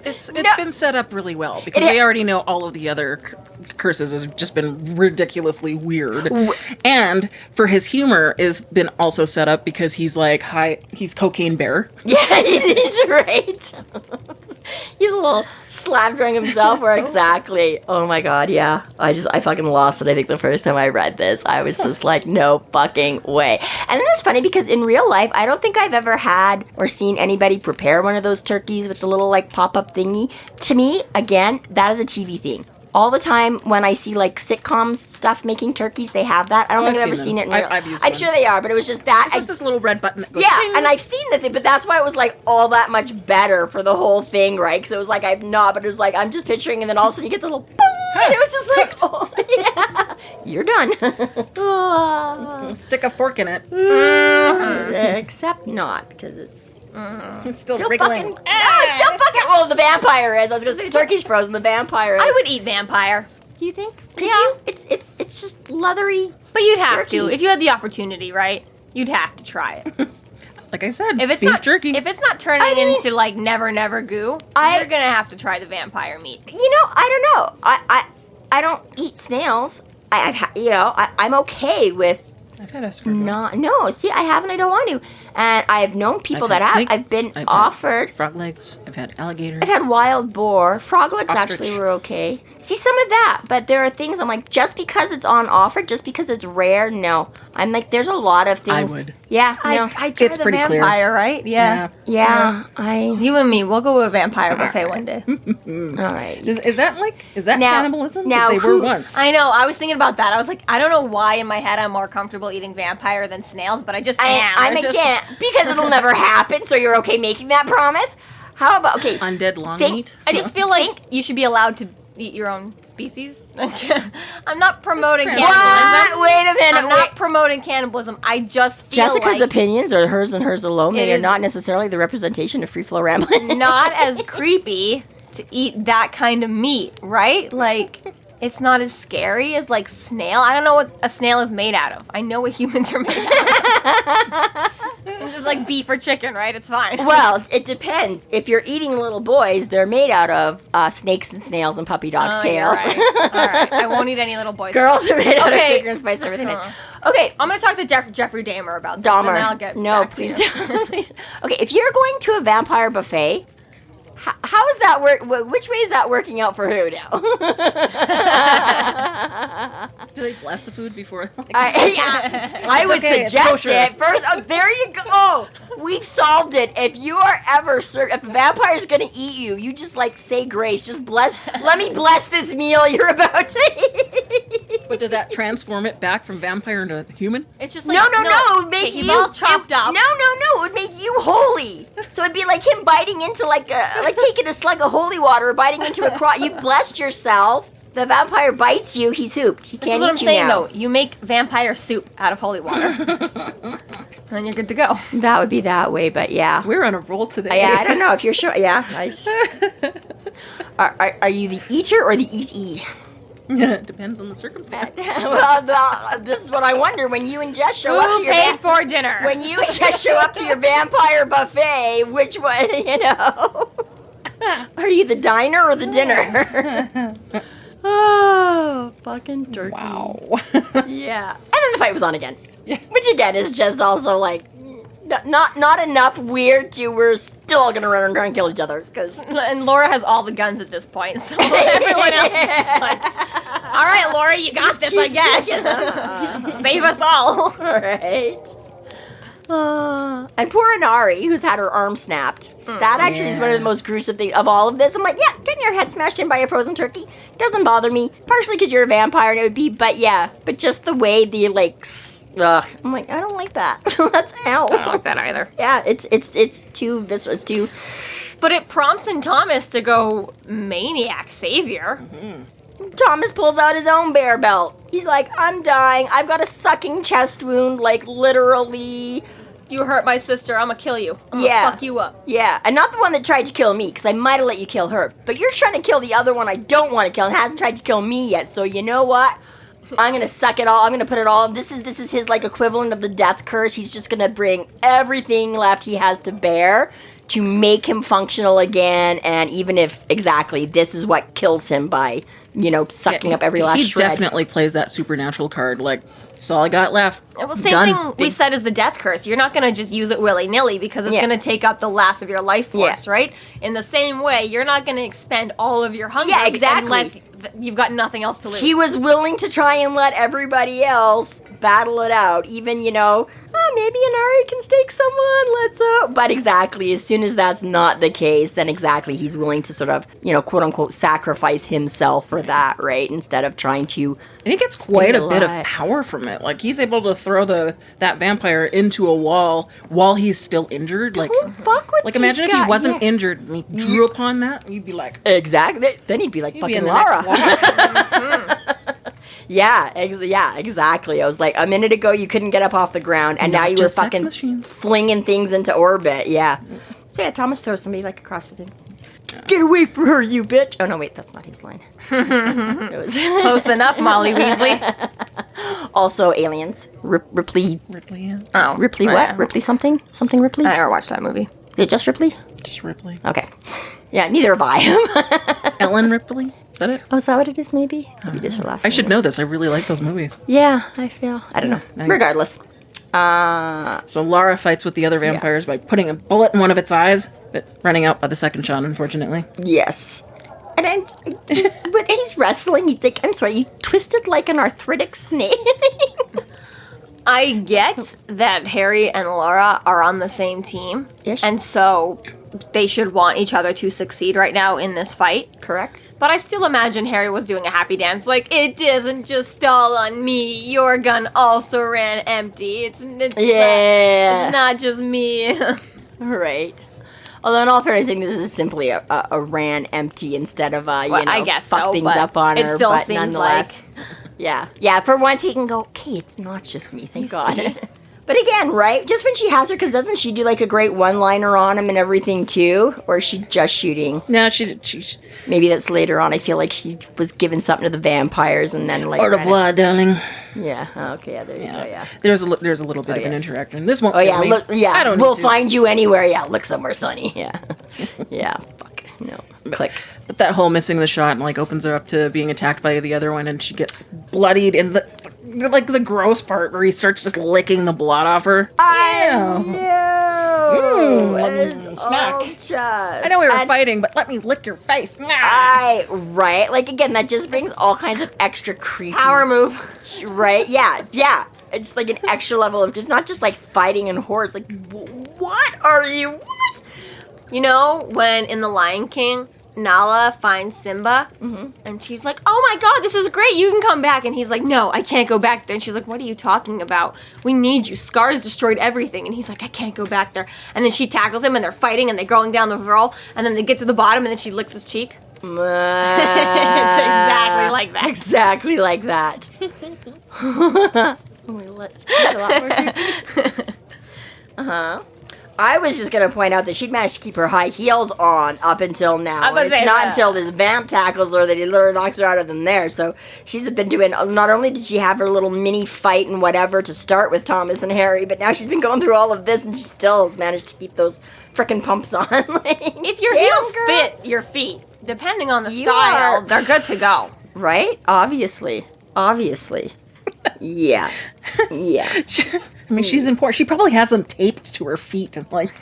it's been set up really well, because we already know all of the other curses have just been ridiculously weird. And for his humor is been also set up because he's like, he's Cocaine Bear. Yeah, he's right. He's a little slap drunk himself, or exactly. Oh my God, yeah. I fucking lost it. I think the first time I read this, I was just like, no fucking way. And then it's funny because in real life, I don't think I've ever had or seen anybody prepare one of those turkeys with the little like pop-up thingy. To me, again, that is a TV thing. All the time when I see like sitcoms stuff making turkeys, they have that. I don't think I've ever seen it in real. I'm sure they are, but it was just that. It's just this little red button that goes, yeah, ding. and I've seen the thing, but that's why it was like all that much better for the whole thing, right? Because it was like I've not, but it was like I'm just picturing, and then all of a sudden you get the little boom, and it was just like, oh yeah, you're done. Oh. Stick a fork in it. Except not, because it's still wriggling. Fucking, it's still fucking. Well, the vampire is. I was gonna say the turkey's frozen. The vampire is. I would eat vampire. Do you think? Could you? It's just leathery. But you'd have turkey. to. If you had the opportunity, right? You'd have to try it. like I said, If it's beef not jerky. if it's not turning into like never goo, you're gonna have to try the vampire meat. I don't know. I don't eat snails. I'm okay with I've had escargot. no. See, I haven't. I don't want to. And I've known people that have. Snake. I've been I've offered. had frog legs. I've had alligator. I've had wild boar. Frog legs Ostrich. actually were okay. See, some of that. But there are things I'm like, just because it's on offer, just because it's rare, no. I'm like, there's a lot of things. I would. Yeah, no. I tried It's the pretty clear. vampire, right? Yeah. You and me, we'll go to a vampire buffet one day. All right. Is that Now- cannibalism? 'Cause now they who- were once. I know. I was thinking about that. I was like, I don't know why in my head I'm more comfortable eating vampire than snails, but I just am. I'm It's just- again, because it'll never happen, so you're okay making that promise? How about, okay. Undead long Think- meat. I just feel like you should be allowed to eat your own species. I'm not promoting That's cannibalism. What? Wait a minute. I'm not promoting cannibalism. I just feel Jessica's like opinions are hers and hers alone. They It are is- not necessarily the representation of free flow rambling. not as creepy to eat that kind of meat, right? Like, it's not as scary as like snail. I don't know what a snail is made out of. I know what humans are made out of. It's just like beef or chicken, right? It's fine. Well, it depends. If you're eating little boys, they're made out of snakes and snails and puppy dogs' Oh, you're tails. right. All right. I won't eat any little boys. Girls are made out of Okay. sugar and spice and everything. Okay, I'm gonna talk to Jeffrey Dahmer about this, and then I'll get no, back to please you. don't. Please. Okay, if you're going to a vampire buffet, how is that work? Which way is that working out for who now? Do they bless the food before? I would okay, it's suggest kosher. it first. Oh, there you go. Oh, we've solved it. If you are ever if a vampire is gonna eat you, you just like say grace. Just bless. Let me bless this meal you're about to eat. But did that transform it back from vampire into human? It's just like No. It would make okay, he's you all chopped up. No. It would make you holy. So it'd be like him biting into like taking a slug of holy water, or biting into a cross. You've blessed yourself. The vampire bites you. He's hooped. He This can't is what I'm eat you saying, now. though. You make vampire soup out of holy water, and you're good to go. That would be that way, but yeah. We're on a roll today. Yeah, I don't know if you're sure. Yeah. Are you the eater or the eatee? Depends on the circumstance. Well, this is what I wonder when you and Jess show up to Who your paid for dinner? when you and Jess show up to your vampire buffet. Which one, Are you the diner or the dinner? Oh, fucking turkey. Wow. Yeah. And then the fight was on again. Which again is just also like not enough weird to we're still all gonna run around and kill each other because And Laura has all the guns at this point, so everyone else is just like, all right, Laura, you got this, I guess. Save us all. all right. And poor Inari, who's had her arm snapped. That actually is one of the most gruesome things of all of this. I'm like, yeah, getting your head smashed in by a frozen turkey doesn't bother me. Partially because you're a vampire and it would be, but just the way the I'm like, I don't like that. That's hell. I don't like that either. Yeah, it's too visceral. It's too. But it prompts in Thomas to go maniac savior. Thomas pulls out his own bear belt. He's like, I'm dying. I've got a sucking chest wound, like literally. You hurt my sister, I'm gonna kill you. I'm gonna fuck you up. Yeah, and not the one that tried to kill me, because I might have let you kill her. But you're trying to kill the other one I don't want to kill and hasn't tried to kill me yet. So you know what? I'm gonna suck it all. I'm gonna put it all. This is his like equivalent of the death curse. He's just gonna bring everything left he has to bear to make him functional again. And even if exactly this is what kills him by sucking up every last he shred. definitely plays that supernatural card. Like, that's all I got left. Well, same Done. thing we said is the death curse. You're not going to just use it willy-nilly because it's going to take up the last of your life force, right? In the same way, you're not going to expend all of your hunger unless you've got nothing else to lose. He was willing to try and let everybody else battle it out. Even, maybe Inari can stake someone, but exactly, as soon as that's not the case, then exactly, he's willing to sort of, quote-unquote, sacrifice himself for that, right? Instead of trying to And he gets quite a bit of power from it. Like, he's able to throw that vampire into a wall while he's still injured. Like, fuck with imagine if he wasn't injured and he drew upon that, you'd be like... Exactly. Then he'd be like fucking in the Lara. next Yeah, exactly. I was like, a minute ago you couldn't get up off the ground, and Not now you were just sex fucking machines. flinging things into orbit. Yeah. So yeah, Thomas throws somebody like across the thing. Get away from her, you bitch! Oh no, wait, that's not his line. It was Close enough, Molly Weasley. Also aliens. Ripley. Ripley, yeah. Oh, Ripley what? yeah. Ripley something? Something Ripley? I never watched that movie. Is it just Ripley? Just Ripley. Okay. Yeah, neither have I. Ellen Ripley? Is that it? Oh, is that what it is, maybe? Maybe just her last I name. should know this. I really like those movies. Yeah, I don't know. Now- Regardless. So Lara fights with the other vampires by putting a bullet in one of its eyes, but running out by the second shot, unfortunately. Yes. And when he's wrestling, you think, I'm sorry, you twisted like an arthritic snake. I get that Harry and Laura are on the same team. Ish. And so they should want each other to succeed right now in this fight. Correct. But I still imagine Harry was doing a happy dance, like, it isn't just all on me. Your gun also ran empty. It's not just me. Right. Although in all fairness, I think this is simply a ran empty instead of I guess fuck so, things but up on it her. still But seems nonetheless, yeah. For once, he can go. Okay, it's not just me. Thank God. see? But again, right? Just when she has her, because doesn't she do like a great one-liner on him and everything too? Or is she just shooting? No, she Maybe that's later on. I feel like she was giving something to the vampires and then like. au revoir, darling. Yeah. Oh, okay. Yeah. There you go. Yeah. There's a little bit of an yes. interaction. This won't. Oh kill yeah. me. Look. Yeah. I don't. We'll need to. find you anywhere. Yeah. Look somewhere sunny. Yeah. Yeah. Fuck. No. Click. But that whole missing the shot and like opens her up to being attacked by the other one, and she gets bloodied in the gross part where he starts just licking the blood off her. I know. Smack. I know we were fighting, but let me lick your face. Right. Like again, that just brings all kinds of extra creepy. Power move. Right. Yeah. It's like an extra level of just not just like fighting and horrors. Like, what are you? What? You know, when in The Lion King, Nala finds Simba, and she's like, oh my god, this is great, you can come back. And he's like, no, I can't go back there. And she's like, what are you talking about? We need you. Scar's destroyed everything. And he's like, I can't go back there. And then she tackles him, and they're fighting, and they're going down the roll, and then they get to the bottom, and then she licks his cheek. It's exactly like that. Exactly like that. Let's get a lot more creepy. I was just going to point out that she'd managed to keep her high heels on up until now. I was It's gonna say not that. until this vamp tackles her that he literally knocks her out of them there. So she's been doing, not only did she have her little mini fight and whatever to start with Thomas and Harry, but now she's been going through all of this and she still has managed to keep those frickin' pumps on. Like, If your damn, heels girl. fit your feet, depending on the You style, are- they're good to go. Right? Obviously. Yeah. I mean, she's important. She probably has them taped to her feet and like.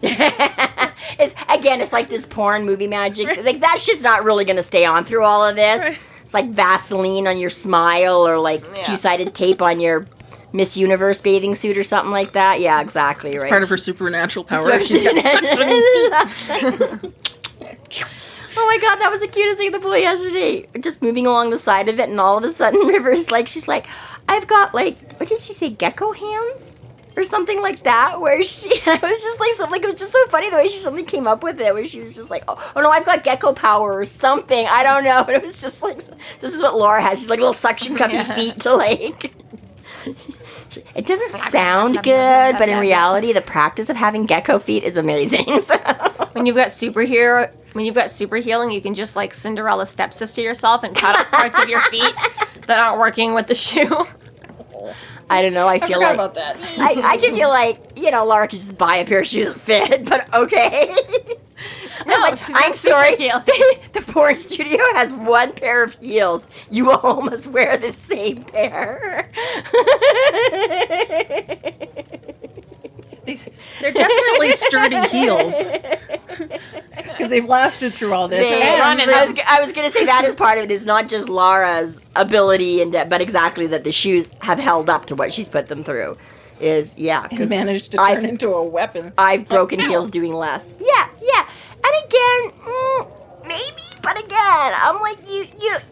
It's like this porn movie magic. Like that shit's not really gonna stay on through all of this. Right. It's like Vaseline on your smile or like Yeah. two-sided tape on your Miss Universe bathing suit or something like that. Yeah, exactly. It's right. part of her supernatural power. Sort of- She's got suction in feet. Oh my god, that was the cutest thing at the pool yesterday. Just moving along the side of it, and all of a sudden, River's like, she's like, I've got like, what did she say, gecko hands? Or something like that, where I was just like, something, it was just so funny the way she suddenly came up with it, where she was just like, oh no, I've got gecko power or something, I don't know, but it was just like, this is what Laura has, she's like little suction cuppy feet to like, it doesn't sound good, but in reality, the practice of having gecko feet is amazing, so. When you've got super healing, you can just like Cinderella stepsister yourself and cut off parts of your feet that aren't working with the shoe. I don't know, I feel like, about that. I can feel like, Laura could just buy a pair of shoes that fit, but okay. I'm sorry, the porn studio has one pair of heels. You all must wear the same pair. They're definitely sturdy heels. Because they've lasted through all this. I was going to say that is part of it. It's not just Laura's ability, but exactly that the shoes have held up to what she's put them through. And managed to turn into a weapon. I've broken heels doing less. Yeah. And again, maybe, but again, I'm like, you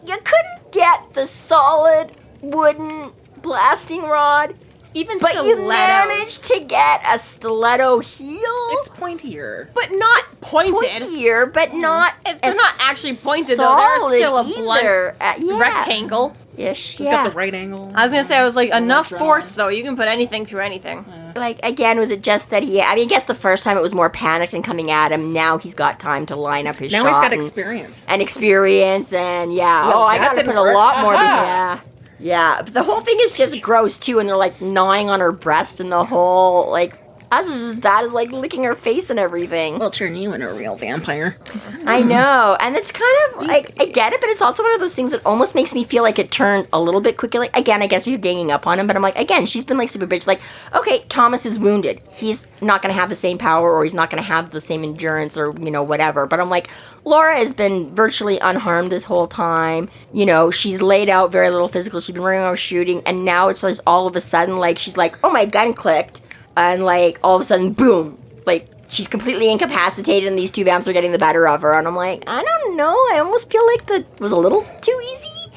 couldn't get the solid wooden blasting rod, Even but stilettos. you managed to get a stiletto heel. It's pointier. But not pointed. Pointier, but not. They're not actually pointed, though. They're still a blunt rectangle. Ish, It's got the right angle. I was going to say, I was like, enough force, though. You can put anything through anything. Like, again, was it just that I guess the first time it was more panicked and coming at him. Now he's got time to line up his shot. Now he's got experience. And experience, and Well, I that got to didn't put a work. lot more. Aha. Yeah, but the whole thing is just gross, too, and they're, like, gnawing on her breast, and the whole, like, that's as bad as, like, licking her face and everything. We'll turn you into a real vampire. I know, and it's kind of, like, I get it, but it's also one of those things that almost makes me feel like it turned a little bit quickly. Like, again, I guess you're ganging up on him, but I'm like, again, she's been, like, super bitch. Like, okay, Thomas is wounded. He's not going to have the same power, or he's not going to have the same endurance, or, you know, whatever. But I'm like, Laura has been virtually unharmed this whole time. You know, she's laid out very little physical. She's been running around shooting, and now it's just all of a sudden, like, she's like, oh, my gun clicked. And, like, all of a sudden, boom, like, she's completely incapacitated and these two vamps are getting the better of her. And I'm like, I don't know. I almost feel like that was a little too easy.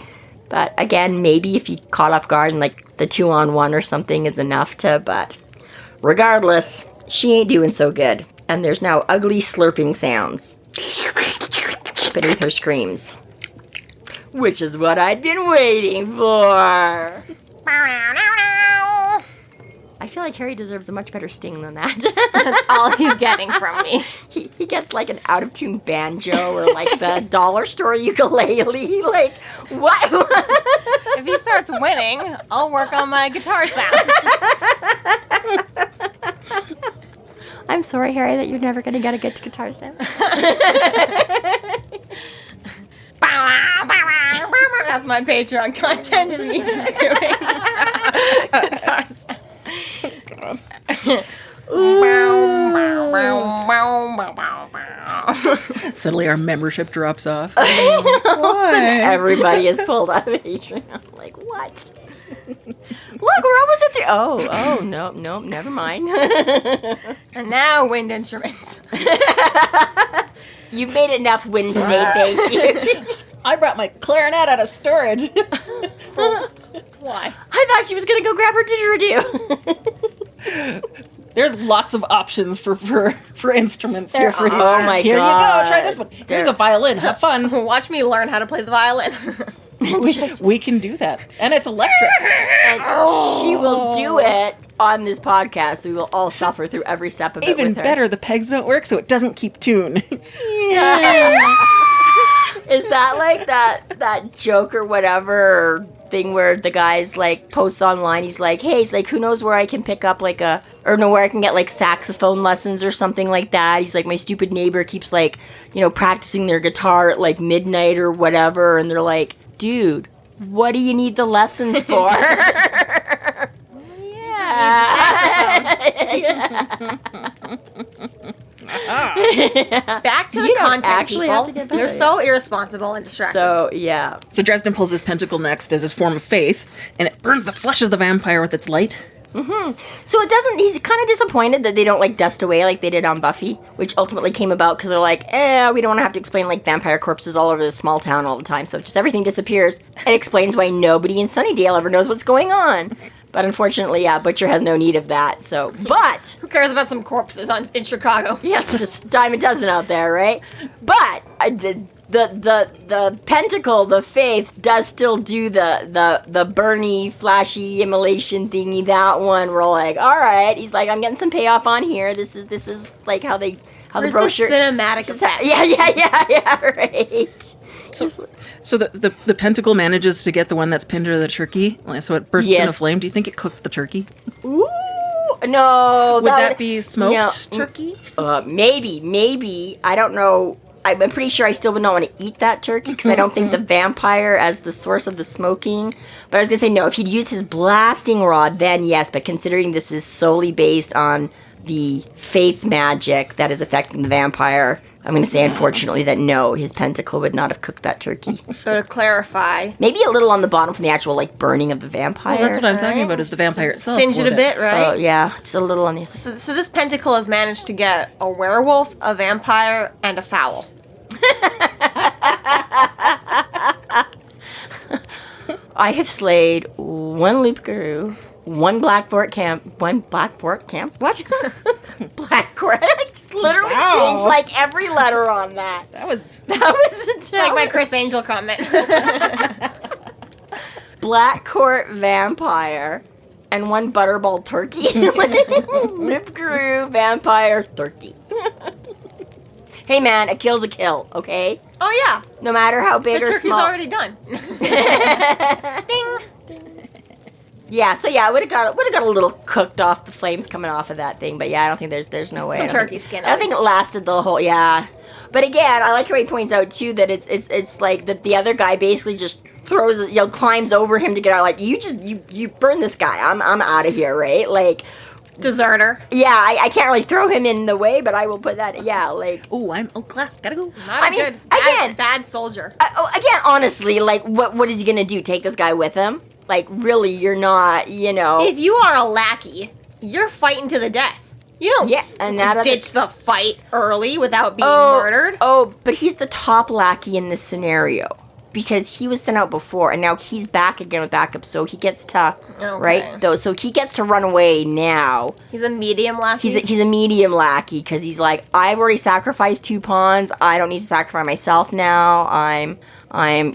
But, again, maybe if you caught off guard and, like, the 2-on-1 or something is enough to, but regardless, she ain't doing so good. And there's now ugly slurping sounds beneath her screams. Which is what I'd been waiting for. I feel like Harry deserves a much better sting than that. That's all he's getting from me. He gets like an out-of-tune banjo or like the dollar store ukulele. Like, what? If he starts winning, I'll work on my guitar sounds. I'm sorry, Harry, that you're never going to get a good guitar sound. That's my Patreon content, is me just doing guitar sounds. Suddenly our membership drops off. Everybody is pulled out of Patreon. Like, what? Look, we're almost at no, never mind. And now wind instruments. You've made enough wind today, thank you. I brought my clarinet out of storage. Why? I thought she was going to go grab her didgeridoo. There's lots of options for instruments here for you. Oh my Here God. you go. Try this one. Here's a violin. Have fun. Watch me learn how to play the violin. We can do that. And it's electric. And she will do it on this podcast, so we will all suffer through every step of it Even with her. better, the pegs don't work, so it doesn't keep tune. Is that like that joke or whatever thing where the guy's like posts online, he's like, hey, it's like, who knows where I can pick up like where I can get like saxophone lessons or something like that. He's like, my stupid neighbor keeps like, you know, practicing their guitar at like midnight or whatever, and they're like, dude, what do you need the lessons for? Back to the You don't content, actually have to people. get better, You're so irresponsible and distracted. So, yeah. So Dresden pulls his pentacle next as his form of faith, and it burns the flesh of the vampire with its light. So it doesn't, he's kind of disappointed that they don't, like, dust away like they did on Buffy, which ultimately came about because they're like, we don't want to have to explain, like, vampire corpses all over this small town all the time, so just everything disappears. It explains why nobody in Sunnydale ever knows what's going on. But unfortunately, yeah, Butcher has no need of that, so, but... Who cares about some corpses in Chicago? Yes, just a dime a dozen out there, right? But the pentacle, the faith, does still do the Bernie flashy immolation thingy. That one, we're like, all right. He's like, I'm getting some payoff on here. This is like how the brochure. The cinematic effect? Yeah, right. So the pentacle manages to get the one that's pinned to the turkey, so it bursts into flame. Do you think it cooked the turkey? Ooh, no. Would that be smoked turkey? Maybe. I don't know. I'm pretty sure I still would not want to eat that turkey because I don't think the vampire as the source of the smoking. But I was going to say, no, if he'd used his blasting rod, then yes. But considering this is solely based on the faith magic that is affecting the vampire, I'm going to say, unfortunately, that no, his pentacle would not have cooked that turkey. So to clarify... Maybe a little on the bottom from the actual, like, burning of the vampire. Well, that's what I'm talking about, is the vampire itself. Singe it a bit, right? Oh, yeah, just a little on the... So this pentacle has managed to get a werewolf, a vampire, and a fowl. I have slayed one loop guru, one black fork camp. What? Black court? Literally changed like every letter on that. That was It's like my Chris Angel comment. Black court vampire and one butterball turkey. Loop guru vampire turkey. Hey man, a kill's a kill, okay? Oh yeah. No matter how big The or turkey's small. already done. Ding. Yeah, so yeah, I would have got a little cooked off the flames coming off of that thing, but yeah, I don't think there's no way. Some turkey skin. I don't think it lasted the whole. Yeah, but again, I like how he points out too that it's like that the other guy basically just throws, climbs over him to get out. Like you burn this guy. I'm out of here, right? Like deserter. Yeah, I can't really throw him in the way, but I will put that. Yeah, like class, gotta go. Bad soldier. Again, honestly, like what is he gonna do? Take this guy with him? Like, really, you're not, If you are a lackey, you're fighting to the death. You don't ditch the fight early without being murdered. Oh, but he's the top lackey in this scenario. Because he was sent out before, and now he's back again with backup, so he gets to, right? So he gets to run away now. He's a medium lackey? He's a medium lackey, because he's like, I've already sacrificed 2 pawns, I don't need to sacrifice myself now, I'm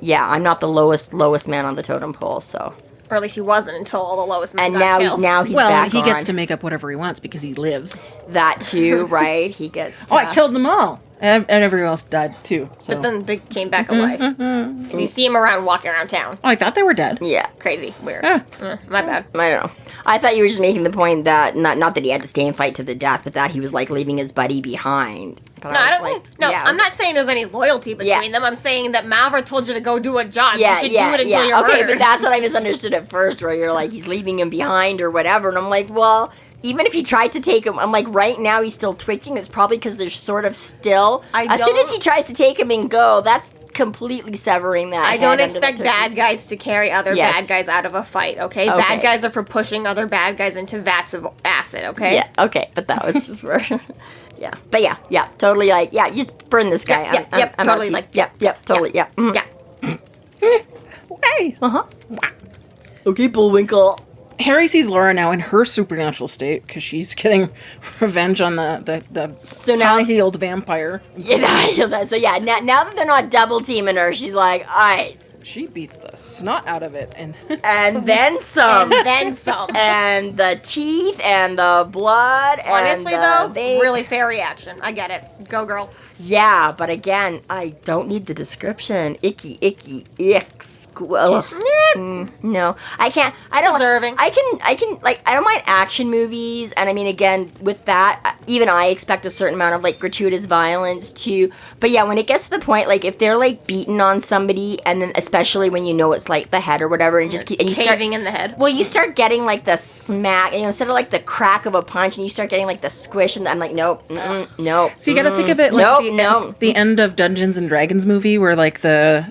not the lowest man on the totem pole, so... Or at least he wasn't until all the lowest men got killed. And now he's back he gets to make up whatever he wants because he lives. That too, right? He gets to... I killed them all. And everyone else died too. So. But then they came back alive. And you see him walking around town. Oh, I thought they were dead. Yeah. Crazy. Weird. My bad. I don't know. I thought you were just making the point that, not that he had to stay and fight to the death, but that he was like leaving his buddy behind. But I'm not saying there's any loyalty between them. I'm saying that Malvar told you to go do a job. You should do it until you're murdered. But that's what I misunderstood at first, where you're like, he's leaving him behind or whatever. And I'm like, well... Even if he tried to take him, I'm like, right now he's still twitching. It's probably because there's sort of still... As soon as he tries to take him and go, that's completely severing that. I don't expect bad guys to carry other bad guys out of a fight, okay? Bad guys are for pushing other bad guys into vats of acid, okay? Yeah, okay. But that was just for... Yeah. But yeah, totally like, you just burn this guy. I'm totally like... Totally, yeah. Mm. Yeah. Okay. Uh-huh. Okay, Bullwinkle. Harry sees Laura now in her supernatural state because she's getting revenge on the high-heeled vampire. Yeah, so yeah, now that they're not double teaming her, she's like, all right. She beats the snot out of it, and then some, and then some, and the teeth and the blood. Honestly, really fair reaction. I get it. Go, girl. Yeah, but again, I don't need the description. Icky, icks. No, I can't. I don't. Deserving. I can. Like, I don't mind action movies, and I mean, again, with that, even I expect a certain amount of like gratuitous violence too. But yeah, when it gets to the point, like if they're like beating on somebody, and then especially when you know it's like the head or whatever, and just and you start in the head. Well, you start getting like the smack, instead of like the crack of a punch, and you start getting like the squish, and I'm like, nope. So you got to think of it like the end of Dungeons and Dragons movie, where like the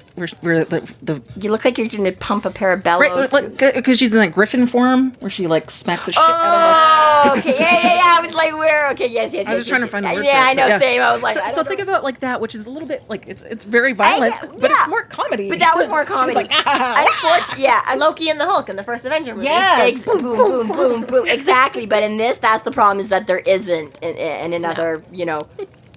you look like you're going to pump a pair of bellows. Right, because she's in that griffin form, where she like smacks the shit out of her. Okay, yeah. I was like, where? Okay, yes. I was just trying to find a word for it. Yeah, I know, same. I was like, so think about it like that, which is a little bit like it's very violent, but it's more comedy. But that was more comedy. She's like, unfortunately, Loki and the Hulk in the first Avenger movie. Yes. Boom, boom. Exactly. But in this, that's the problem, is that there isn't. And in other,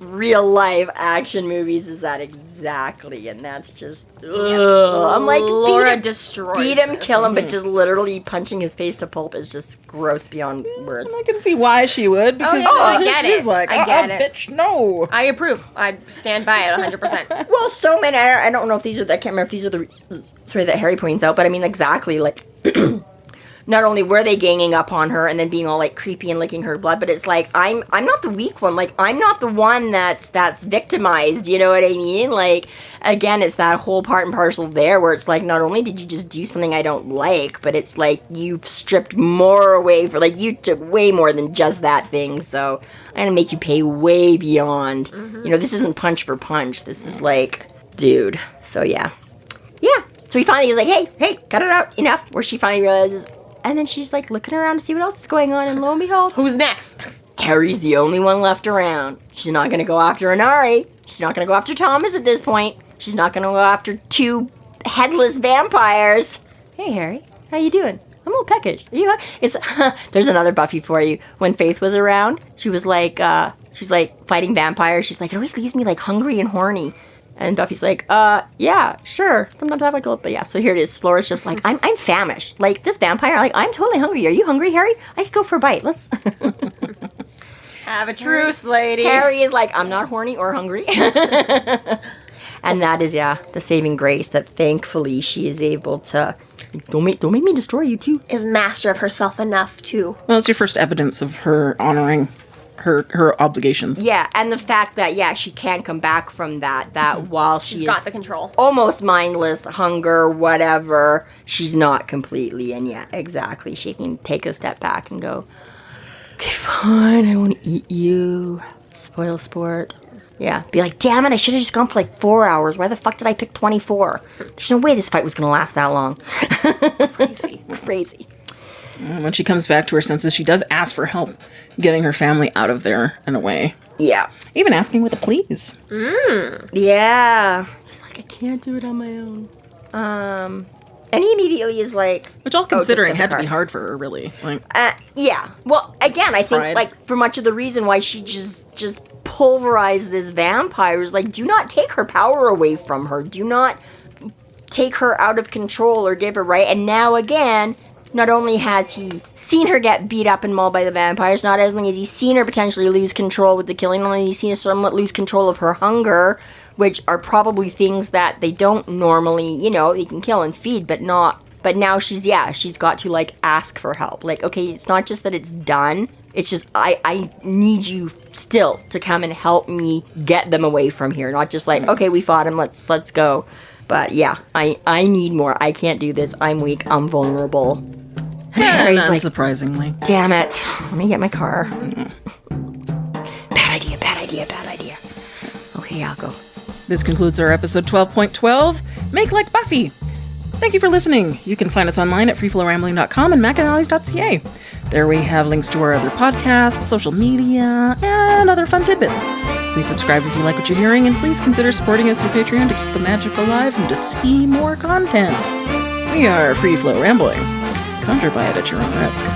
real life action movies is that exactly, and that's just I'm like, Laura destroys beat him, kill him, but just literally punching his face to pulp is just gross beyond words. I can see why she would, because I get it. She's like, I get it. Bitch, no. I approve. I stand by it 100%. Well, so many. I don't know if these are. I can't remember if these are the that Harry points out, but I mean exactly like. Not only were they ganging up on her and then being all like creepy and licking her blood, but it's like I'm not the weak one. Like, I'm not the one that's victimized. You know what I mean? Like, again, it's that whole part and parcel there where it's like, not only did you just do something I don't like, but it's like you've stripped more away for, like, you took way more than just that thing. So I'm gonna make you pay way beyond. Mm-hmm. This isn't punch for punch. This is like, dude. So yeah. So he finally is like, hey, cut it out, enough. Where she finally realizes. And then she's like looking around to see what else is going on, and lo and behold, who's next? Harry's the only one left around. She's not going to go after Inari. She's not going to go after Thomas at this point. She's not going to go after 2 headless vampires. Hey, Harry, how you doing? I'm a little peckish. Are you? There's another Buffy for you. When Faith was around, she was like, she's like fighting vampires. She's like, it always leaves me like hungry and horny. And Buffy's like, yeah, sure. Sometimes I have like a little, but yeah. So here it is. Laura's just like, I'm famished. Like, this vampire, like, I'm totally hungry. Are you hungry, Harry? I could go for a bite. Let's have a truce, lady. Harry is like, I'm not horny or hungry. And that is, the saving grace that thankfully she is able to... Don't make me destroy you, too. Is master of herself enough to... Well, it's your first evidence of her honoring her obligations. Yeah, and the fact that, she can come back from that while She's got the control. Almost mindless, hunger, whatever, she's not completely, and exactly, she can take a step back and go, okay, fine, I want to eat you, spoil sport. Yeah, be like, damn it, I should have just gone for like 4 hours. Why the fuck did I pick 24? There's no way this fight was going to last that long. Crazy. And when she comes back to her senses, she does ask for help getting her family out of there in a way. Yeah. Even asking with a please. Yeah. She's like, I can't do it on my own. And he immediately is like... Which all considering had to be hard for her, really. Like, yeah. Well, again, I think, pride. like, for much of the reason why she just pulverized this vampire is, like, do not take her power away from her. Do not take her out of control or give her, right? And now, again... Not only has he seen her get beat up and mauled by the vampires, not only has he seen her potentially lose control with the killing, not only has he seen her somewhat lose control of her hunger, which are probably things that they don't normally, they can kill and feed, but now she's got to, like, ask for help. Like, okay, it's not just that it's done, it's just, I need you still to come and help me get them away from here, not just like, okay, we fought him, let's go. But yeah, I need more. I can't do this. I'm weak. I'm vulnerable. and unsurprisingly. Damn it. Let me get my car. Bad idea. Okay, I'll go. This concludes our episode 12.12, Make Like Buffy. Thank you for listening. You can find us online at freeflowrambling.com and McAnallys.ca. There we have links to our other podcasts, social media, and other fun tidbits. Please subscribe if you like what you're hearing, and please consider supporting us through Patreon to keep the magic alive and to see more content. We are Free Flow Rambling. Conjure by it at your own risk.